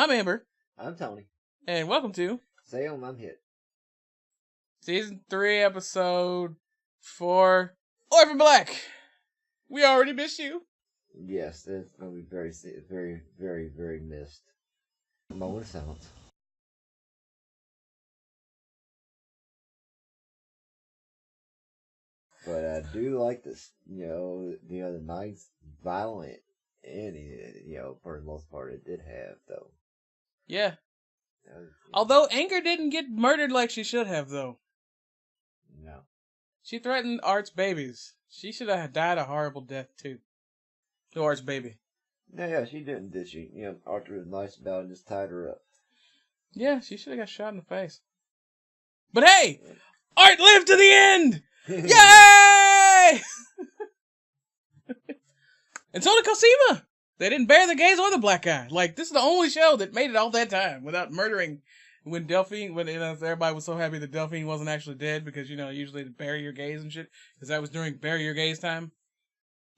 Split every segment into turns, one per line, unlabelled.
I'm Amber.
I'm Tony.
And welcome to
Say I'm hit.
Season 3, Episode 4, Orphan Black. We already missed you.
Yes, it's going to be very missed. Moment of silence. But I do like this, the nice, violent, and, for the most part, it did have, though.
Yeah. Although Anger didn't get murdered like she should have, though.
No.
She threatened Art's babies. She should have died a horrible death, too. To Art's baby.
Yeah, she didn't, did she? Arthur was nice about it and just tied her up.
Yeah, she should have got shot in the face. But hey! Art lived to the end! Yay! And so did Cosima! They didn't bury the gays or the black guy. Like, this is the only show that made it all that time without murdering. When everybody was so happy that Delphine wasn't actually dead because, usually they bury your gays and shit. Because that was during bury your gays time.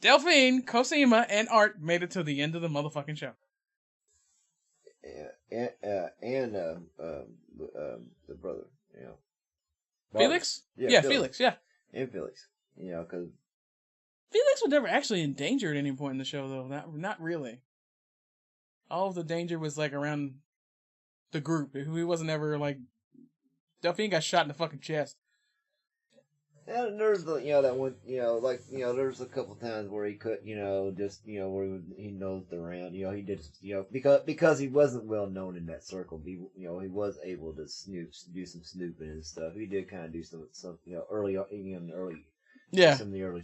Delphine, Cosima, and Art made it to the end of the motherfucking show.
Yeah, and the brother,
Felix?
Yeah,
Felix, yeah.
And Felix, because
Felix was never actually in danger at any point in the show, though. Not really. All of the danger was, like, around the group. He wasn't ever, like... Delphine got shot in the fucking chest.
And there's that one, there's a couple times where he could, where he nosed around, he did, because he wasn't well known in that circle, he was able to do some snooping and stuff. He did kind of do some, early,
yeah,
some of the early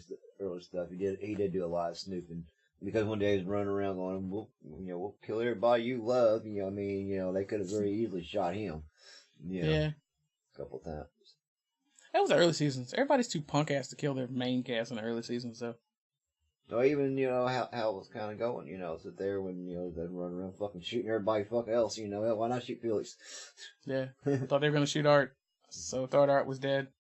stuff. He did do a lot of snooping because one day he was running around going, we'll kill everybody you love. They could have very easily shot him.
Yeah,
a couple times.
That was the early seasons. Everybody's too punk ass to kill their main cast in the early seasons, so.
So even, how it was kind of going, sit there when, they run around fucking shooting everybody fuck else, why not shoot Felix?
Yeah, I thought they were going to shoot Art, so I thought Art was dead. It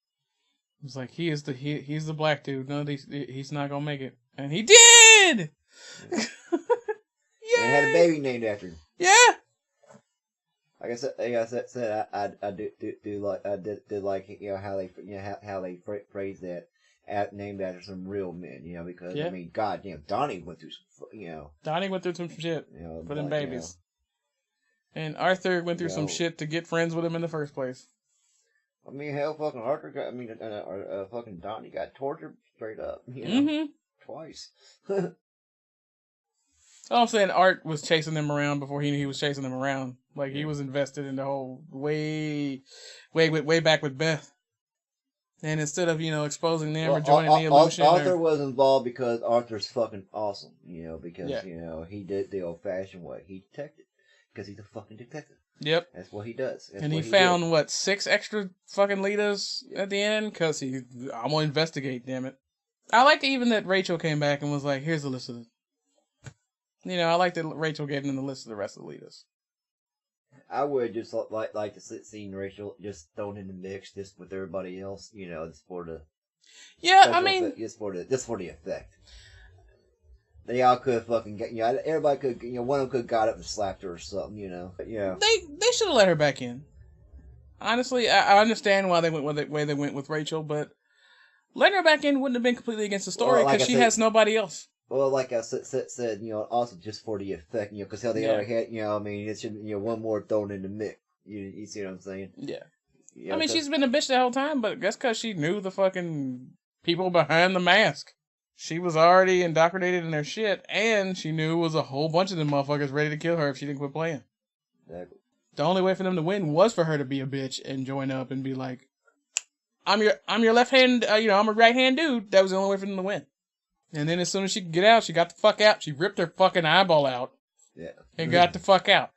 was like, he's the black dude. No, he's not going to make it. And he did!
Yeah. And had a baby named after him.
Yeah!
Like I said, I did like how they phrase that named after some real men, because goddamn Donnie went through some
Donnie went through some shit for them babies, and Arthur went through some shit to get friends with him in the first place.
Hell, fucking Arthur fucking Donnie got tortured straight up, twice.
All I'm saying, Art was chasing them around before he knew he was chasing them around. Like, he was invested in the whole way back with Beth. And instead of, exposing them or joining the illusion.
Arthur was involved because Arthur's fucking awesome, because, he did the old-fashioned way. He detected. Because he's a fucking detective.
Yep.
That's what he does.
And he found, 6 extra fucking leaders at the end? Because I'm going to investigate, damn it. I like even that Rachel came back and was like, here's the list of the... I like that Rachel gave them the list of the rest of the leaders.
I would just like to see Rachel just thrown in the mix just with everybody else, just for the...
Yeah,
just for the effect. They all could fucking get, everybody could, one of them could have got up and slapped her or something, Yeah.
They should have let her back in. Honestly, I understand why they went with the way they went with Rachel, but letting her back in wouldn't have been completely against the story because she has nobody else.
Well, like I said, also just for the effect, because how they already had, it should, one more thrown in the mix. You see what I'm saying?
Yeah. She's been a bitch the whole time, but that's because she knew the fucking people behind the mask. She was already indoctrinated in their shit, and she knew it was a whole bunch of them motherfuckers ready to kill her if she didn't quit playing.
Exactly.
The only way for them to win was for her to be a bitch and join up and be like, I'm your left hand, I'm a right hand dude. That was the only way for them to win. And then as soon as she could get out, she got the fuck out. She ripped her fucking eyeball out. Yeah. And got the fuck out.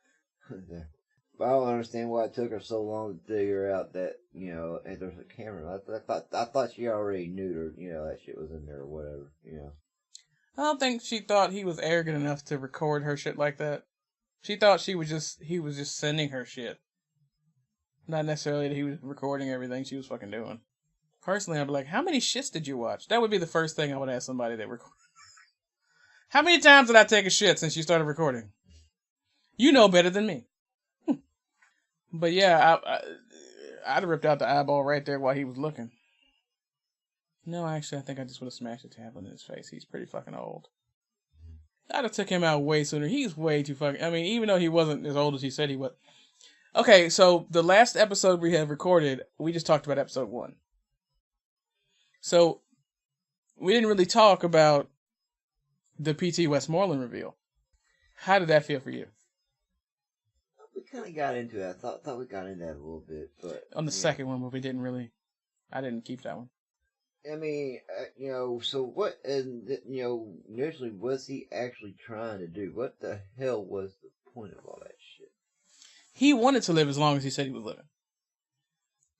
But I don't understand why it took her so long to figure out that, if there's a camera. I thought she already knew that shit was in there or whatever,
I don't think she thought he was arrogant enough to record her shit like that. She thought he was just sending her shit. Not necessarily that he was recording everything she was fucking doing. Personally, I'd be like, how many shits did you watch? That would be the first thing I would ask somebody that recorded. How many times did I take a shit since you started recording? You know better than me. But yeah, I'd have ripped out the eyeball right there while he was looking. No, actually, I think I just would have smashed a tablet in his face. He's pretty fucking old. I'd have took him out way sooner. He's way too fucking... I mean, even though he wasn't as old as he said he was. Okay, so the last episode we have recorded, we just talked about episode 1. So, we didn't really talk about the P.T. Westmoreland reveal. How did that feel for you?
We kind of got into that. I thought we got into that a little bit, but
On the second one, but we didn't really... I didn't keep that one.
I mean, so what, initially, what's he actually trying to do? What the hell was the point of all that shit?
He wanted to live as long as he said he was living.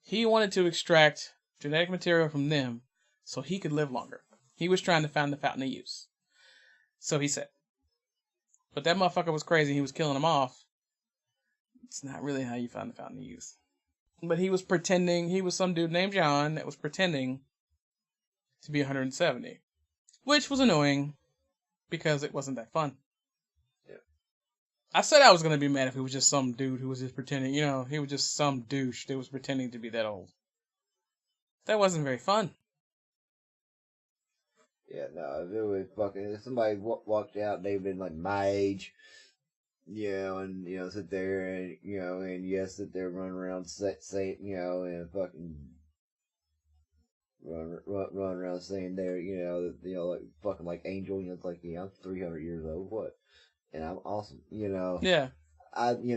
He wanted to extract genetic material from them so he could live longer. He was trying to find the fountain of youth. So he said. But that motherfucker was crazy. He was killing them off. It's not really how you find the fountain of youth. But he was pretending, he was some dude named John that was pretending to be 170. Which was annoying because it wasn't that fun.
Yeah.
I said I was going to be mad if it was just some dude who was just pretending, he was just some douche that was pretending to be that old. That wasn't very fun.
Yeah, no, if it was fucking, if somebody walked out and they've been like my age, and, sit there and, and yes, sit there, run around, say, and fucking run around saying there, like fucking like Angel, it's like, I'm 300 years old, what? And I'm awesome,
Yeah.
Okay.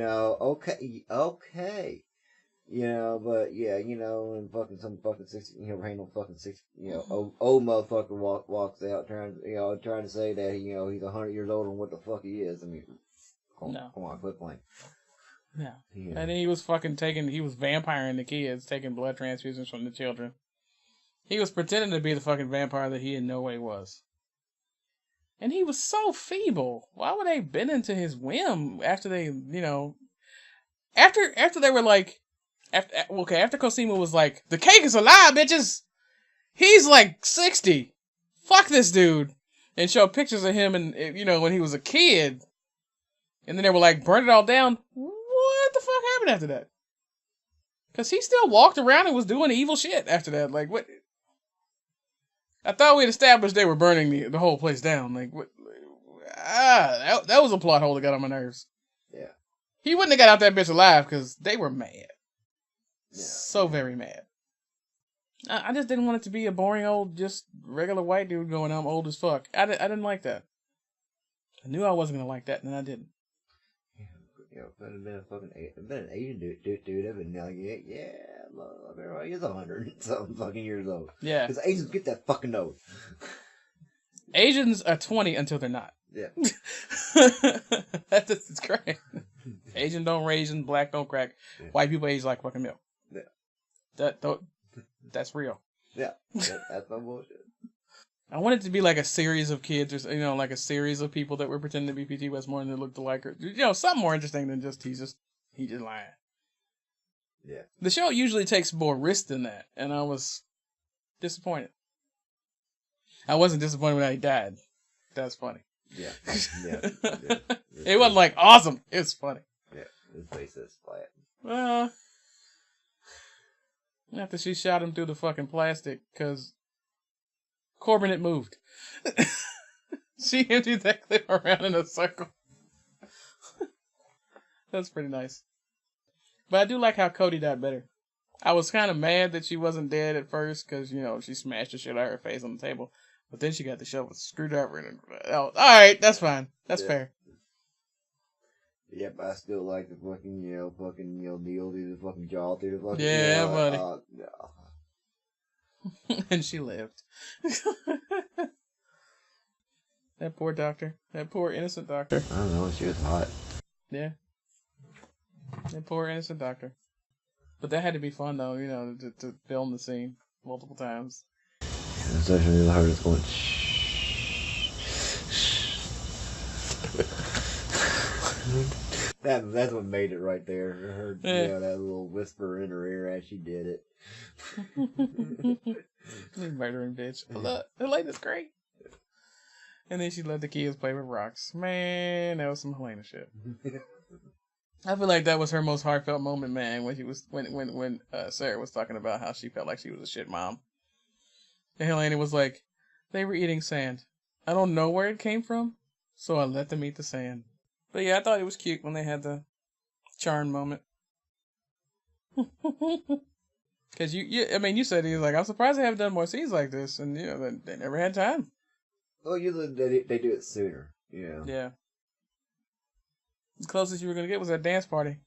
But yeah, and fucking some fucking 60, ain't no fucking 60, old motherfucker walks out trying to say that, he's 100 years old and what the fuck he is. I mean, come on, quit playing.
No.
Yeah.
And then he was he was vampiring the kids, taking blood transfusions from the children. He was pretending to be the fucking vampire that he in no way was. And he was so feeble. Why would they bend into his whim after they, after they were like, after Cosima was like, the cake is alive, bitches! He's like 60. Fuck this dude. And showed pictures of him and, when he was a kid. And then they were like, burn it all down. What the fuck happened after that? Because he still walked around and was doing evil shit after that. Like, what? I thought we'd established they were burning the whole place down. Like, what? That was a plot hole that got on my nerves.
Yeah.
He wouldn't have got out that bitch alive because they were mad.
Yeah.
So very mad. I just didn't want it to be a boring old, just regular white dude going, I'm old as fuck. I didn't like that. I knew I wasn't going to like that, and then I didn't.
If it had been an Asian dude, I'd been like, everybody is 100 something fucking years old.
Yeah.
Because Asians get that fucking old.
Asians are 20 until they're not.
Yeah.
That's great. Asian don't raisin, black don't crack. Yeah. White people age like fucking milk. Yeah. That's real.
Yeah. That's no bullshit.
I want it to be like a series of kids, or like a series of people that were pretending to be P.T. Westmoreland that looked alike, or something more interesting than just he just lying.
Yeah.
The show usually takes more risk than that, and I was disappointed. I wasn't disappointed when he died. That's funny.
Yeah.
It wasn't like awesome. It's funny.
Yeah. His face is flat.
After she shot him through the fucking plastic, because Corbin had moved. She emptied that clip around in a circle. That's pretty nice. But I do like how Cody died better. I was kind of mad that she wasn't dead at first because, she smashed the shit out of her face on the table. But then she got the shovel screwdriver in it. Oh, alright, that's fine. That's fair.
Yeah, but I still like the fucking, needle through the fucking jaw, through the fucking...
Yeah, buddy.
No.
And she lived. That poor doctor. That poor innocent doctor.
I don't know, she was hot.
Yeah. That poor innocent doctor. But that had to be fun, though, to film the scene multiple times.
Especially the hardest going, That's what made it right there. Her, that little whisper in her ear as she did it.
You murdering bitch. Helena's great. And then she let the kids play with rocks. Man, that was some Helena shit. I feel like that was her most heartfelt moment, man, when she was when Sarah was talking about how she felt like she was a shit mom. And Helena was like, they were eating sand. I don't know where it came from, so I let them eat the sand. But yeah, I thought it was cute when they had the charm moment. Because I mean, you said he was like, I'm surprised they haven't done more scenes like this, and you know, they never had time.
Well, usually they do it sooner. Yeah.
Yeah. The closest you were gonna get was that dance party,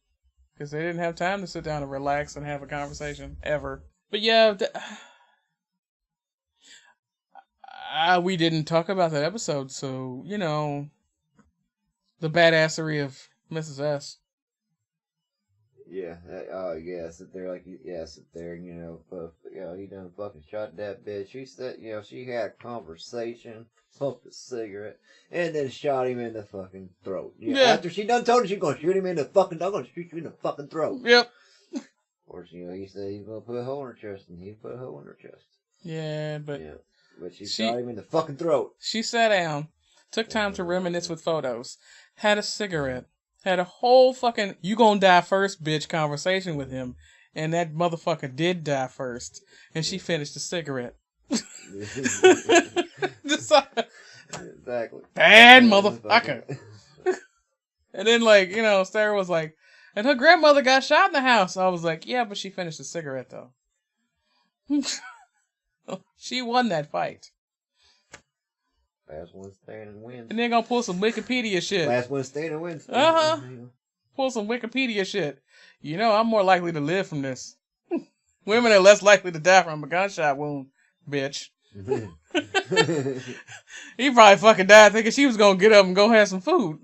because they didn't have time to sit down and relax and have a conversation ever. But yeah, we didn't talk about that episode, so you know, the badassery of Mrs. S.
Yeah. Sit there like sit there. He done fucking shot that bitch. She said, she had a conversation, smoked a cigarette, and then shot him in the fucking throat.
Yeah.
After she done told her she's gonna shoot him in the fucking, I'm gonna shoot you in the fucking throat.
Yep.
Of course, he said he's gonna put a hole in her chest, and he put a hole in her chest.
Yeah, but
she shot him in the fucking throat.
She sat down, took time to reminisce with photos, had a cigarette, had a whole fucking "you gonna die first, bitch" conversation with him, and that motherfucker did die first, and she finished the cigarette.
Exactly.
Bad motherfucker. And then, Sarah was like, and her grandmother got shot in the house. I was like, yeah, but she finished the cigarette, though. She won that fight.
Last one standing wins.
And they're gonna pull some Wikipedia shit.
Last one standing wins.
Uh-huh. Pull some Wikipedia shit. You know, I'm more likely to live from this. Women are less likely to die from a gunshot wound, bitch. He probably fucking died thinking she was gonna get up and go have some food.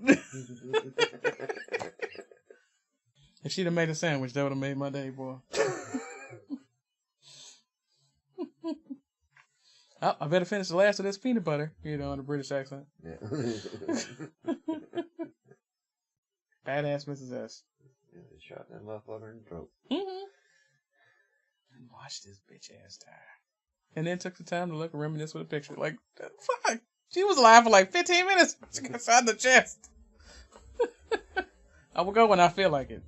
If she'd have made a sandwich, that would have made my day, boy. Oh, I better finish the last of this peanut butter, in a British accent.
Yeah.
Badass Mrs. S.
Yeah, they shot that motherfucker in the throat.
Mm-hmm. And watch this bitch ass die. And then took the time to look and reminisce with a picture. Like, fuck. She was alive for like 15 minutes. She got shot in the chest. I will go when I feel like it.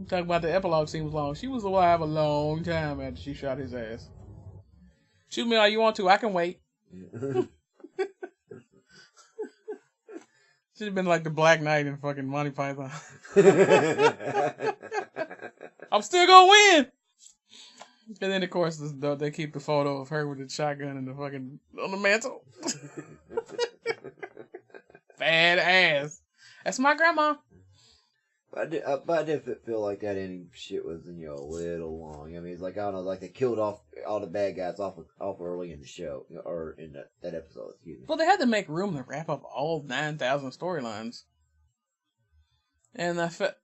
Talk about the epilogue scene was long. She was alive a long time after she shot his ass. Shoot me all you want to. I can wait. Should have been like the Black Knight in fucking Monty Python. I'm still gonna win. And then of course they keep the photo of her with the shotgun and the fucking on the mantle. Bad ass. That's my grandma.
But I did feel like that ending shit was, a little long. I mean, it's like, I don't know, like they killed off all the bad guys off early in the show, or in that episode, excuse me.
Well, they had to make room to wrap up all 9,000 storylines. And I felt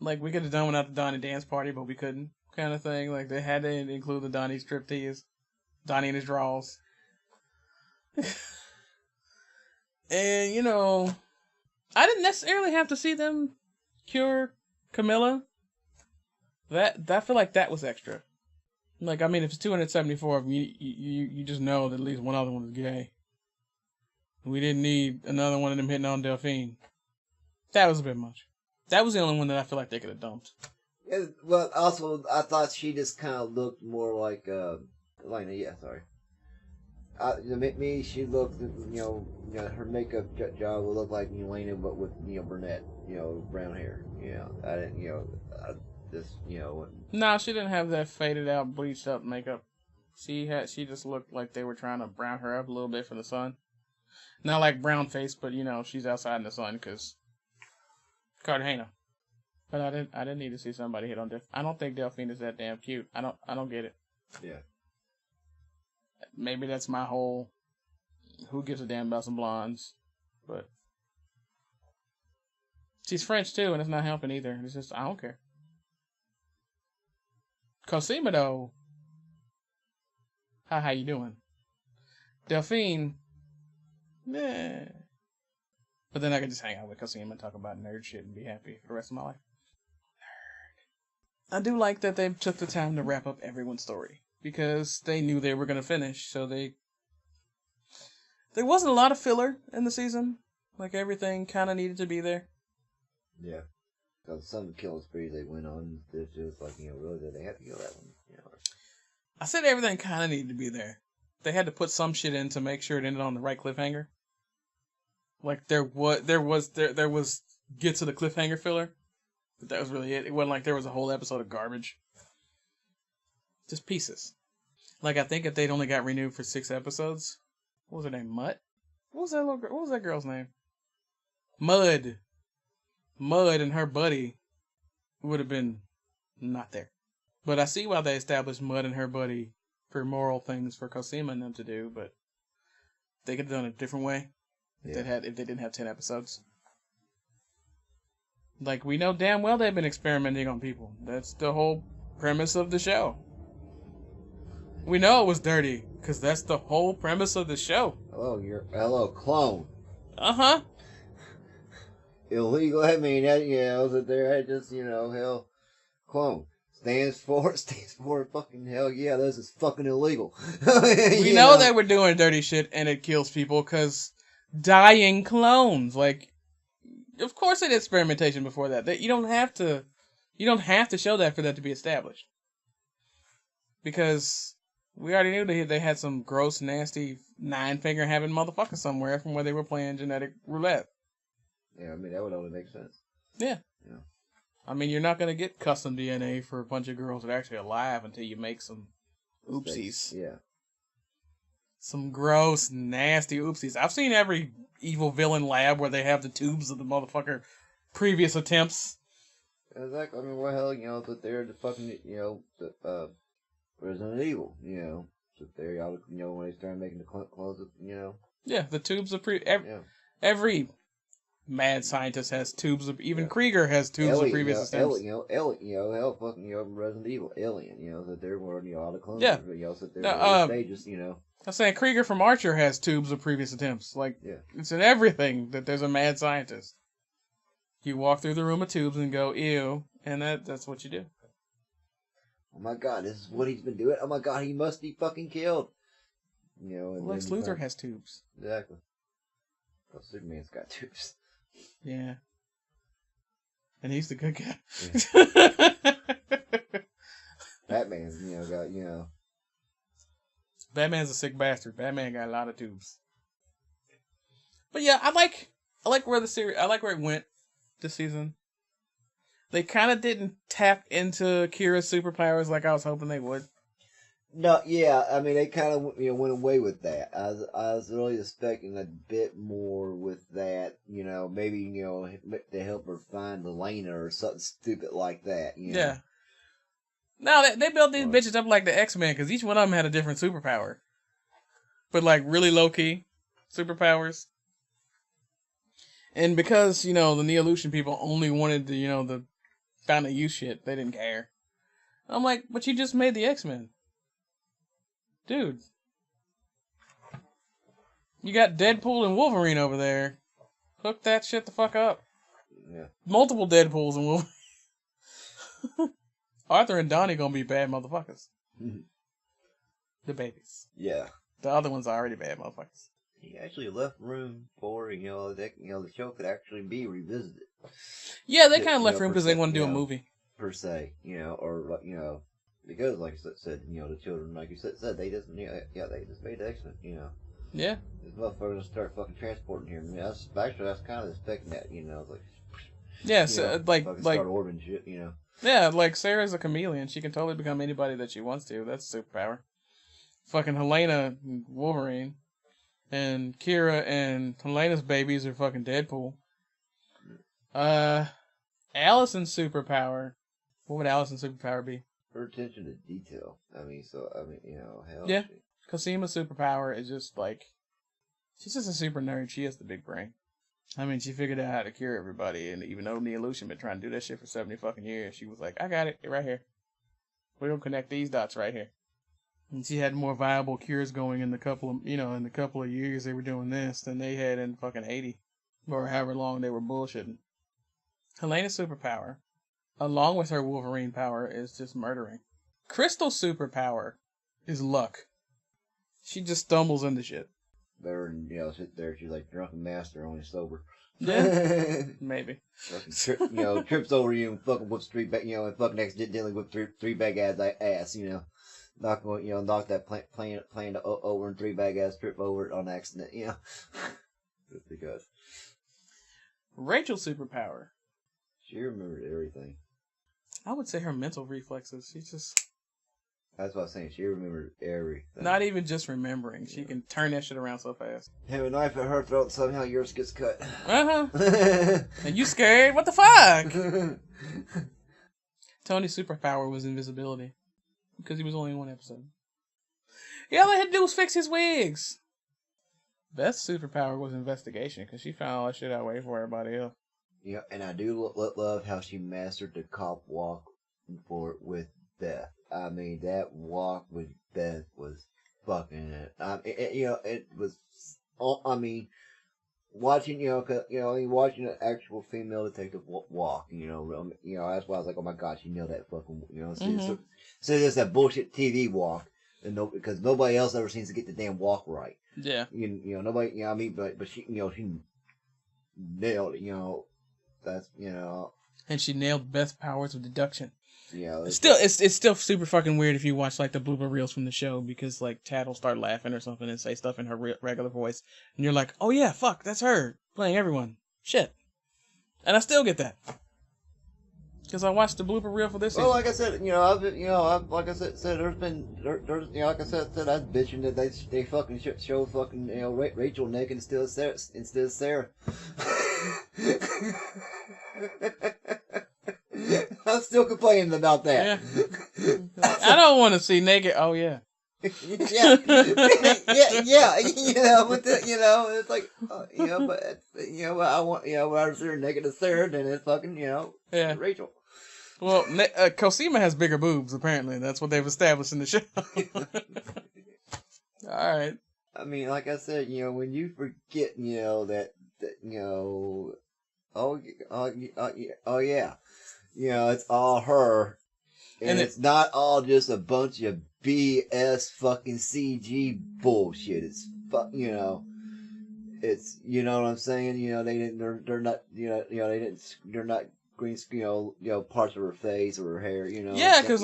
like we could have done without the Donnie dance party, but we couldn't, kind of thing. Like, they had to include the Donnie striptease, Donnie and his draws. And, I didn't necessarily have to see them cure Camilla. I feel like that was extra. Like, I mean, if it's 274 of them, you just know that at least one other one is gay. We didn't need another one of them hitting on Delphine. That was a bit much. That was the only one that I feel like they could have dumped.
Yeah, well, also, I thought she just kind of looked more like, she looked, her makeup job would look like Elena, but with, brunette, brown hair. I didn't,
No, she didn't have that faded out, bleached up makeup. She just looked like they were trying to brown her up a little bit for the sun. Not like brown face, but she's outside in the sun because Cartagena. But I didn't need to see somebody hit on Delphine. I don't think Delphine is that damn cute. I don't get it.
Yeah.
Maybe that's my whole who gives a damn about some blondes. But she's French too, and it's not helping either. It's just, I don't care. Cosima though, how you doing? Delphine, nah. But then I could just hang out with Cosima and talk about nerd shit and be happy for the rest of my life. Nerd. I do like that they took the time to wrap up everyone's story. Because they knew they were going to finish, so there wasn't a lot of filler in the season. Like, everything kind of needed to be there.
Yeah. Because some of the killing sprees they went on, it's just like, really, did they have to kill that one?
I said everything kind of needed to be there. They had to put some shit in to make sure it ended on the right cliffhanger. Like there was get to the cliffhanger filler, but that was really it. It wasn't like there was a whole episode of garbage. Just pieces. Like I think if they'd only got renewed for 6 episodes, what was her name? Mutt? What was that girl's name? Mud and her buddy would have been not there. But I see why they established Mud and her buddy for moral things for Cosima and them to do, but they could have done it a different way if they didn't have 10 episodes. Like, we know damn well they've been experimenting on people. That's the whole premise of the show. We know it was dirty, because that's the whole premise of the show.
Hello, clone.
Uh-huh.
Illegal, I mean, that there, just, hell, clone. Stands for fucking hell yeah, this is fucking illegal.
We know they were doing dirty shit and it kills people because dying clones. Like, of course they did experimentation before that. You don't have to show that for that to be established. Because we already knew they had some gross, nasty, 9-finger having motherfucker somewhere from where they were playing genetic roulette.
Yeah, I mean, that would only make sense.
Yeah. I mean, you're not going to get custom DNA for a bunch of girls that are actually alive until you make some oopsies.
Yeah.
Some gross, nasty oopsies. I've seen every evil villain lab where they have the tubes of the motherfucker previous attempts.
Exactly. I mean, what the hell, that they're the fucking, Resident Evil, so they're, when they started making the clones,
Yeah, the tubes of every mad scientist has tubes of, even Krieger has tubes of previous attempts.
Hell, fucking, Resident Evil, Alien, that they're wearing, all the clones, so they're stages,
I'm saying Krieger from Archer has tubes of previous attempts. Like, it's in everything that there's a mad scientist. You walk through the room of tubes and go, ew, and that's what you do.
Oh my god, this is what he's been doing? Oh my god, he must be fucking killed. And
Lex Luthor has tubes.
Exactly. Well, Superman's got tubes.
Yeah. And he's the good guy.
Yeah. Batman's, got,
Batman's a sick bastard. Batman got a lot of tubes. But yeah, I like where it went this season. They kind of didn't tap into Kira's superpowers like I was hoping they would.
No, yeah, I mean, they kind of went away with that. I was really expecting a bit more with that, maybe, to help her find Elena or something stupid like that,
Yeah. No, they built these bitches up like the X-Men, because each one of them had a different superpower. But, like, really low-key superpowers. And because, the Neolution people only wanted the found a use shit, they didn't care. I'm like, but you just made the X-Men. Dude. You got Deadpool and Wolverine over there. Hook that shit the fuck up.
Yeah.
Multiple Deadpools and Wolverine. Arthur and Donnie gonna be bad motherfuckers. The babies.
Yeah.
The other ones are already bad motherfuckers.
He actually left room for, the show could actually be revisited.
Yeah, they kind of left room because they want to do a movie.
Per se, or, because, like I said, the children, like you said, they just, they just made the X-Men,
Yeah.
This motherfucker start fucking transporting here. I mean, that's kind of expecting that, like.
Yeah, so, like
start orbiting shit,
Yeah, like Sarah's a chameleon. She can totally become anybody that she wants to. That's a superpower. Fucking Helena and Wolverine. And Kira and Helena's babies are fucking Deadpool. Allison's superpower. What would Allison's superpower be?
Her attention to detail. I mean, hell.
Yeah. Cosima's superpower is just like, she's just a super nerd. She has the big brain. I mean, she figured out how to cure everybody, and even though Neolution been trying to do that shit for 70 fucking years, she was like, I got it right here. We're gonna connect these dots right here. And she had more viable cures going in the couple of years they were doing this than they had in fucking 80. Or however long they were bullshitting. Helena's superpower, along with her Wolverine power, is just murdering. Crystal's superpower is luck. She just stumbles into shit.
Better than, sit there, she's like drunken master, only sober.
Yeah, maybe.
Trips over you and fucking whoops three bag, and fucking accidentally whip three bag ass, knock that plane over and three bag ass trip over it on accident, Just because.
Rachel's superpower.
She remembered everything.
I would say her mental reflexes. She's just...
That's what I was saying. She remembered everything.
Not even just remembering. She can turn that shit around so fast.
Have a knife at her throat, somehow yours gets cut.
And you scared? What the fuck? Tony's superpower was invisibility. Because he was only in one episode. Yeah, all they had to do was fix his wigs. Best superpower was investigation, because she found all that shit out way before everybody else.
Yeah, and I do love how she mastered the cop walk with Beth. I mean, that walk with Beth was fucking it. It was. I mean, watching watching an actual female detective walk. That's why I was like, oh my god, she nailed that fucking. So there's that bullshit TV walk, and because nobody else ever seems to get the damn walk right.
Yeah.
Nobody. But she she nailed it. That's
And she nailed Beth's powers of deduction.
Yeah,
it's still super fucking weird if you watch like the blooper reels from the show, because like Tad will start laughing or something and say stuff in her regular voice, and you're like, oh yeah, fuck, that's her playing everyone. Shit. And I still get that because I watched the blooper reel for this season.
Well, like I said, I've like I said, there's like I said, I was bitching that they fucking show fucking Rachel naked instead of Sarah. I'm still complaining about that.
Yeah. I don't want to see naked. Oh yeah.
yeah. But it's like, but I want, rather see her naked as Sarah than it's fucking, Rachel.
Well, Cosima has bigger boobs, apparently. That's what they've established in the show. All right.
I mean, like I said, when you forget, that oh yeah, it's all her, and it's not all just a bunch of BS fucking CG bullshit. It's it's what I'm saying. They didn't. They're not. They didn't. They're not green. Parts of her face or her hair.
Yeah, because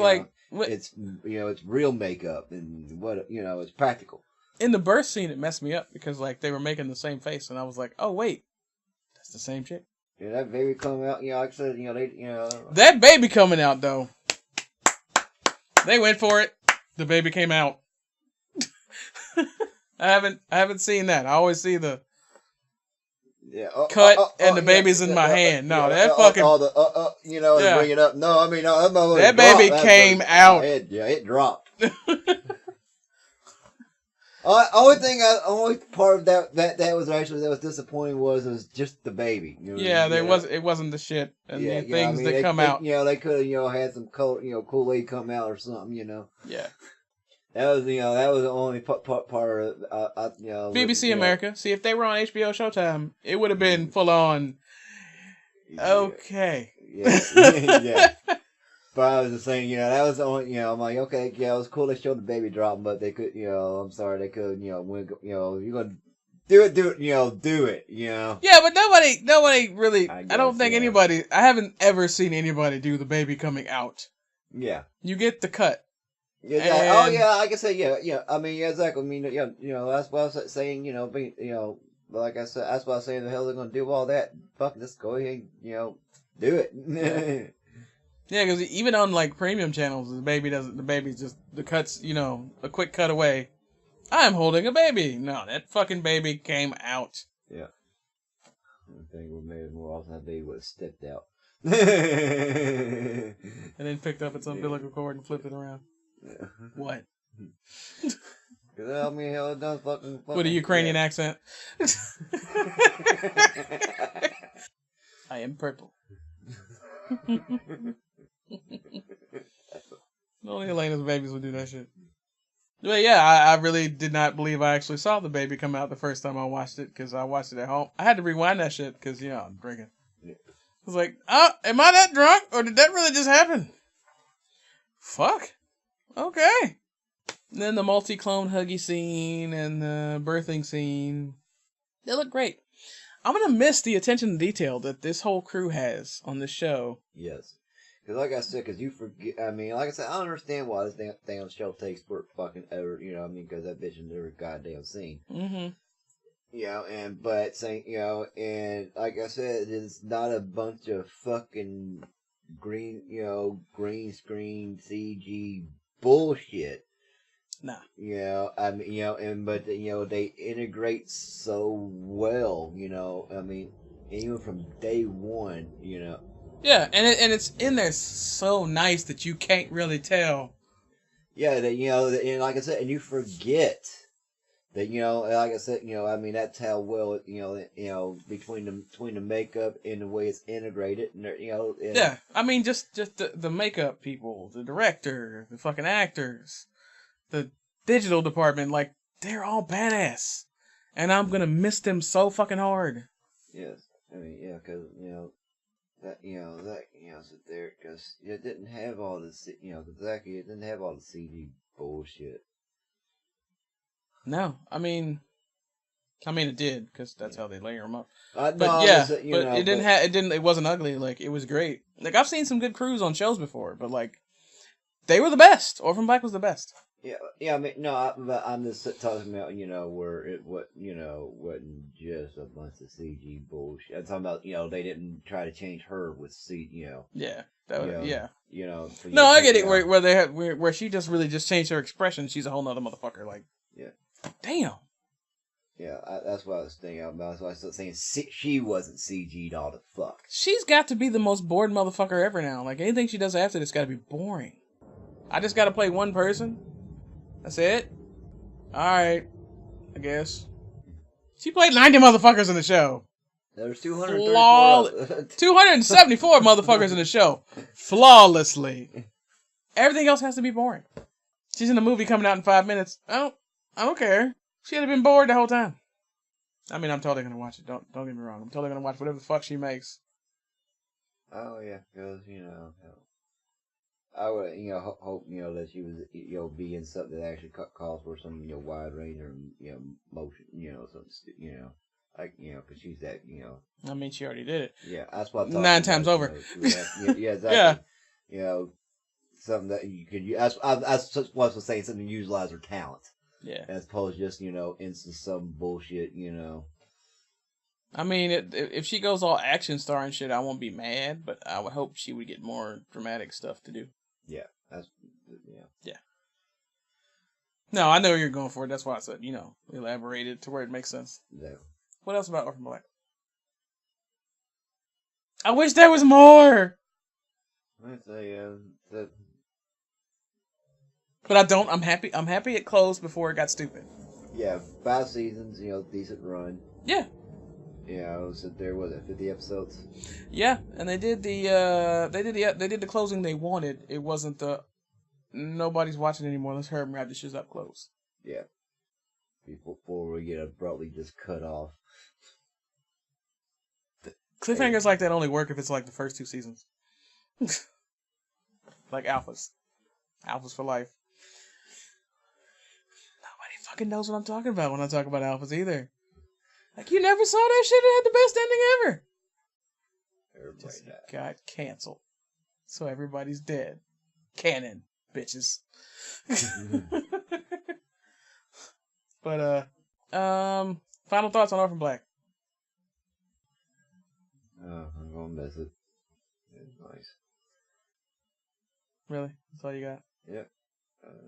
it's it's real makeup and it's practical.
In the birth scene, it messed me up because like they were making the same face, and I was like, oh wait, that's the same chick.
Yeah, that baby coming out. Like I said,
that baby coming out though. They went for it. The baby came out. I haven't seen that. I always see the cut and the baby's in my hand. No, that fucking
bring it up. No, I mean
that baby came out.
It dropped. Only part of that was disappointing was just the baby.
It wasn't the shit and the things that come out.
They could have had some Kool-Aid come out or something.
Yeah.
That was the only part of
BBC America. See, if they were on HBO Showtime, it would have been full on. Okay.
Yeah. But I was just saying, that was the only, I'm like, okay, it was cool they showed the baby drop, but they could, I'm sorry, they could, when, you're gonna do it.
Yeah, but nobody really. I don't think anybody. I haven't ever seen anybody do the baby coming out.
Yeah.
You get the cut.
Yeah. I can say, yeah. I mean, exactly. I mean, that's what I was saying. Like I said, that's what I was saying. The hell they're gonna do all that? Fucking just go ahead, do it.
Yeah, because even on like premium channels, the baby's just the cuts. A quick cut away. I'm holding a baby. No, that fucking baby came out.
Yeah. I think we made it more often that baby would have stepped out.
And then picked up its umbilical cord and flipped it around.
Yeah.
What?
I mean, hell, it done fucking
with a Ukrainian accent. I am purple. Only Elena's babies would do that shit. But yeah, I really did not believe I actually saw the baby come out the first time I watched it, because I watched it at home. I had to rewind that shit because, I'm drinking. Yeah. I was like, am I that drunk? Or did that really just happen? Fuck. Okay. And then the multi-clone huggy scene and the birthing scene. They look great. I'm gonna miss the attention to detail that this whole crew has on this show.
Yes. Because like I said, because you forget, I mean, like I said, I don't understand why this damn show takes for fucking ever, you know what I mean, because that bitch in every goddamn scene.
Mm-hmm.
You know, but saying, you know, and like I said, it's not a bunch of fucking green screen CG bullshit.
Nah.
You know, I mean, you know, but they integrate so well. You know, I mean, even from day one. You know.
Yeah, and it's in there so nice that you can't really tell.
Yeah, that and like I said, and you forget that like I said, I mean, that's how well between the makeup and the way it's integrated, and
Yeah, I mean, just the makeup people, the director, the fucking actors, the digital department, like, they're all badass. And I'm gonna miss them so fucking hard.
Yes, I mean, yeah, because sit there because it didn't have all this, exactly, it didn't have all the CG bullshit.
No, I mean it did, because that's how they layer them up.
No,
but yeah,
just,
but it wasn't ugly. Like, it was great. Like, I've seen some good crews on shows before, but like, they were the best. Orphan Black was the best.
Yeah. I mean, no, but I'm just talking about where it wasn't just a bunch of CG bullshit. I'm talking about they didn't try to change her with
Yeah, that would, yeah.
No,
I get it. Where they had where she just really just changed her expression. She's a whole nother motherfucker. Like,
yeah,
damn.
Yeah, that's what I was thinking about. That's why I was saying she wasn't CG'd all the fuck.
She's got to be the most bored motherfucker ever now. Like, anything she does after this got to be boring. I just got to play one person. That's it. All right, I guess. She played 90 motherfuckers in the show.
There was 234.
274 motherfuckers in the show. Flawlessly. Everything else has to be boring. She's in a movie coming out in 5 minutes. I don't care. She'd have been bored the whole time. I mean, I'm totally gonna watch it. Don't get me wrong. I'm totally gonna watch whatever the fuck she makes.
Oh yeah, because I would hope that she was be in something that actually calls for some wide range or motion something like because she's that
I mean, she already did it.
Yeah, that's what I'm
9 times
about,
over.
Yeah, exactly. Yeah. Something that you could use. I was saying something to utilize her talent.
Yeah.
As opposed to just into some bullshit.
I mean, if she goes all action star and shit, I won't be mad. But I would hope she would get more dramatic stuff to do.
Yeah.
Yeah. No, I know you're going for it. That's why I said elaborate it to where it makes sense.
Yeah.
What else about Orphan Black? I wish there was more.
I'd say that.
But I don't. I'm happy. I'm happy it closed before it got stupid.
Yeah, 5 seasons. Decent run.
Yeah.
So there was it 50 episodes.
Yeah, and they did the closing they wanted. It wasn't the nobody's watching anymore. Let's hurry and wrap this shit up close.
Yeah. Before we get abruptly just cut off.
Cliffhangers like that only work if it's like the first 2 seasons. Like Alphas. Alphas for life. Nobody fucking knows what I'm talking about when I talk about Alphas either. Like, you never saw that shit? It had the best ending ever.
Everybody
Just
died.
got canceled. So everybody's dead. Canon, bitches. But, final thoughts on Orphan Black.
I'm gonna miss it. It's nice.
Really? That's all you got?
Yep.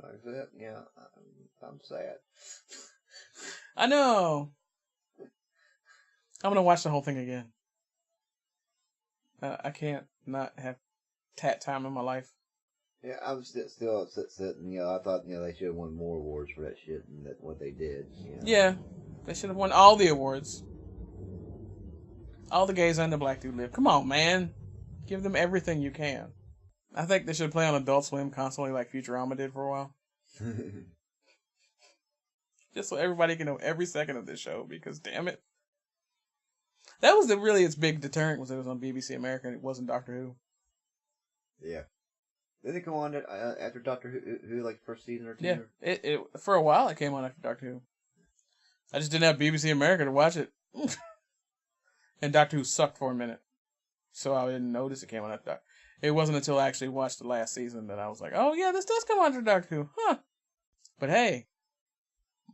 Like I said, yeah, I'm sad.
I know. I'm gonna watch the whole thing again. I can't not have time in my life.
Yeah, I'm still upset. I thought they should have won more awards for that shit than what they did.
Yeah, they should have won all the awards. All the gays and the black dude live. Come on, man. Give them everything you can. I think they should play on Adult Swim constantly like Futurama did for a while. Just so everybody can know every second of this show, because damn it. That was really its big deterrent, was it was on BBC America and it wasn't Doctor Who.
Yeah. Did it come on after Doctor Who like first season or two?
Yeah, it for a while it came on after Doctor Who. I just didn't have BBC America to watch it. And Doctor Who sucked for a minute. So I didn't notice it came on that. It wasn't until I actually watched the last season that I was like, oh yeah, this does come under Doctor Who. Huh. But hey,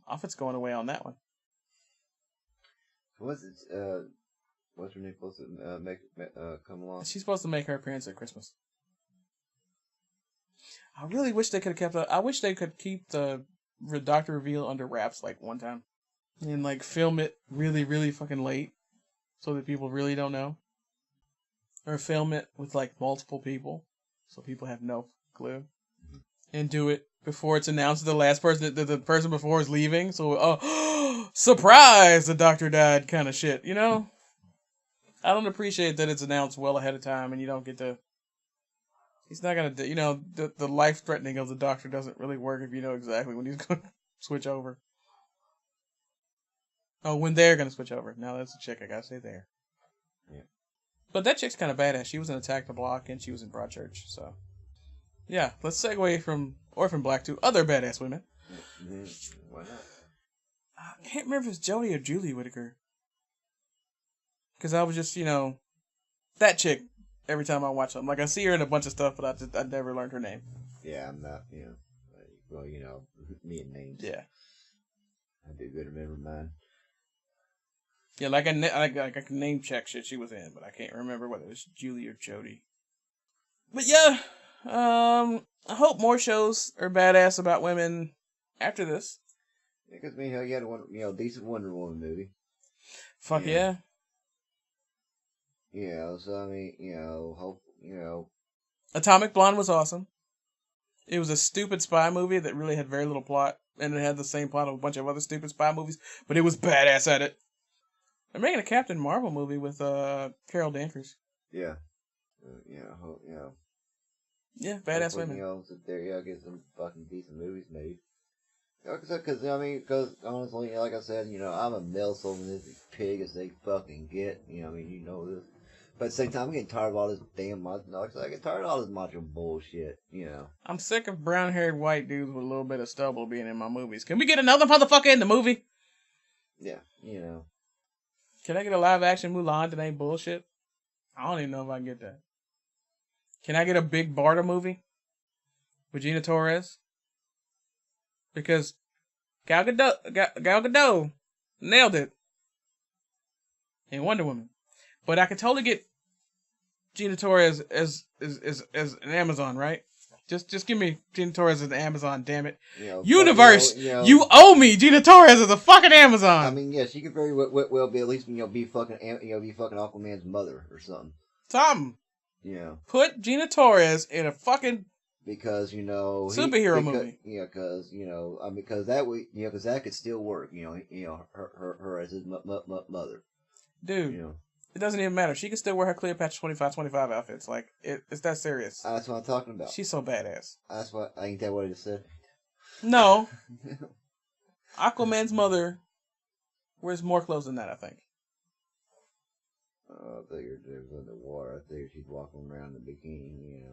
Moffat's going away on that one.
What's her name supposed to come along?
She's supposed to make her appearance at Christmas. I really wish they could have kept I wish they could keep the Doctor reveal under wraps like one time. And like film it really, really fucking late. So that people really don't know. Or film it with like multiple people. So people have no clue. And do it before it's announced to the last person, the person before is leaving. So, surprise, the Doctor died kind of shit, you know? I don't appreciate that it's announced well ahead of time and you don't get to... He's not going to... You know, the life-threatening of the Doctor doesn't really work if you know exactly when he's going to switch over. Oh, when they're going to switch over. No, that's a chick. I got to say there.
Yeah.
But that chick's kind of badass. She was in Attack the Block and she was in Broadchurch, so... Yeah, let's segue from Orphan Black to other badass women.
Mm-hmm. Why not?
I can't remember if it's Jodie or Julie Whittaker. Because I was just, you know, that chick every time I watch something. Like, I see her in a bunch of stuff, but I never learned her name.
Yeah, I'm not, well, me and names.
Yeah.
I do good to remember mine.
Yeah, like I can name check shit she was in, but I can't remember whether it was Julie or Jodie. But yeah, I hope more shows are badass about women after this.
Yeah, because you had a decent Wonder Woman movie.
Fuck yeah.
So I mean, hope
Atomic Blonde was awesome. It was a stupid spy movie that really had very little plot, and it had the same plot of a bunch of other stupid spy movies, but it was badass at it. They're making a Captain Marvel movie with Carol Danvers.
Yeah.
Yeah, badass women.
Get some fucking decent movies made. Because honestly, like I said, I'm a male chauvinistic pig as they fucking get. This. But at the same time, I'm getting tired of all this damn I get tired of all this macho bullshit.
I'm sick of brown-haired white dudes with a little bit of stubble being in my movies. Can we get another motherfucker in the movie?
Yeah,
Can I get a live-action Mulan that ain't bullshit? I don't even know if I can get that. Can I get a big Barda movie with Gina Torres? Because Gal Gadot nailed it in Wonder Woman. But I could totally get Gina Torres as an Amazon, right? Just give me Gina Torres as an Amazon, damn it. Universe, you owe me Gina Torres as a fucking Amazon.
I mean, yeah, she could very well be at least be fucking Aquaman's mother or something.
Something.
Yeah.
Put Gina Torres in a fucking
superhero
movie.
Yeah, because that way, because that could still work. Her as his mother.
Dude. It doesn't even matter. She can still wear her Cleopatra 25 outfits. Like, it's that serious.
That's what I'm talking about.
She's so badass.
That's what, ain't that what I just said?
No. Aquaman's mother wears more clothes than that, I think.
I figured it was underwater. I figured she's walking around in a bikini.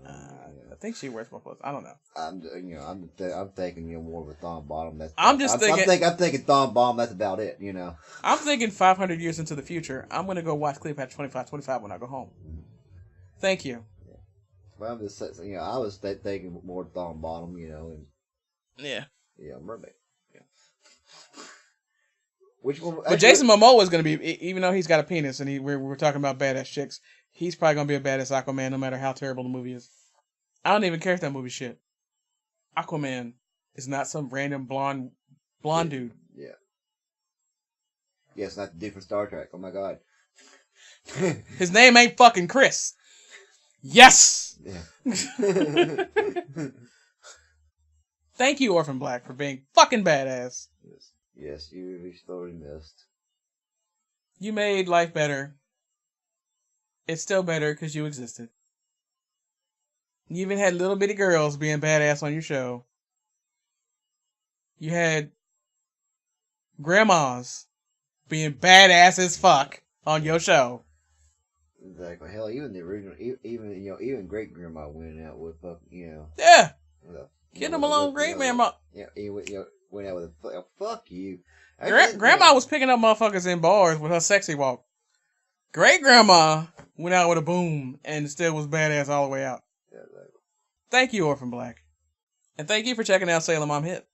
I think she wears more clothes. I don't know.
I'm thinking more of a thong bottom.
I'm thinking
thong bottom. That's about it.
I'm thinking 500 years into the future. I'm gonna go watch Cleopatra 25 when I go home. Thank you.
Yeah. Well, I'm just I was thinking more thong bottom. And
yeah.
Yeah, mermaid. Yeah. Which one?
But Jason Momoa is going to be, even though he's got a penis, and we're talking about badass chicks, he's probably going to be a badass Aquaman no matter how terrible the movie is. I don't even care if that movie's shit. Aquaman is not some random blonde dude.
Yeah. Yes, not the dude from Star Trek. Oh my god.
His name ain't fucking Chris. Yes!
Yeah.
Thank you, Orphan Black, for being fucking badass.
Yes, you restored and missed.
You made life better. It's still better because you existed. You even had little bitty girls being badass on your show. You had grandmas being badass as fuck on your show.
Exactly. Hell, even the original, even great grandma went out with
Yeah. Get them along, great grandma.
Yeah, went out with a fuck you.
Grandma was picking up motherfuckers in bars with her sexy walk. Great grandma went out with a boom and still was badass all the way out.
Yeah, exactly.
Thank you, Orphan Black. And thank you for checking out Salem I'm Hit.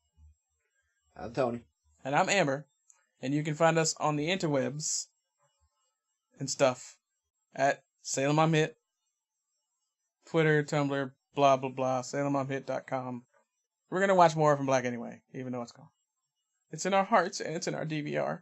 I'm Tony.
And I'm Amber. And you can find us on the interwebs and stuff at Salem I'm Hit. Twitter, Tumblr, blah, blah, blah. SalemI'mHit.com. We're going to watch more Orphan Black anyway, even though it's gone. It's in our hearts and it's in our DVR.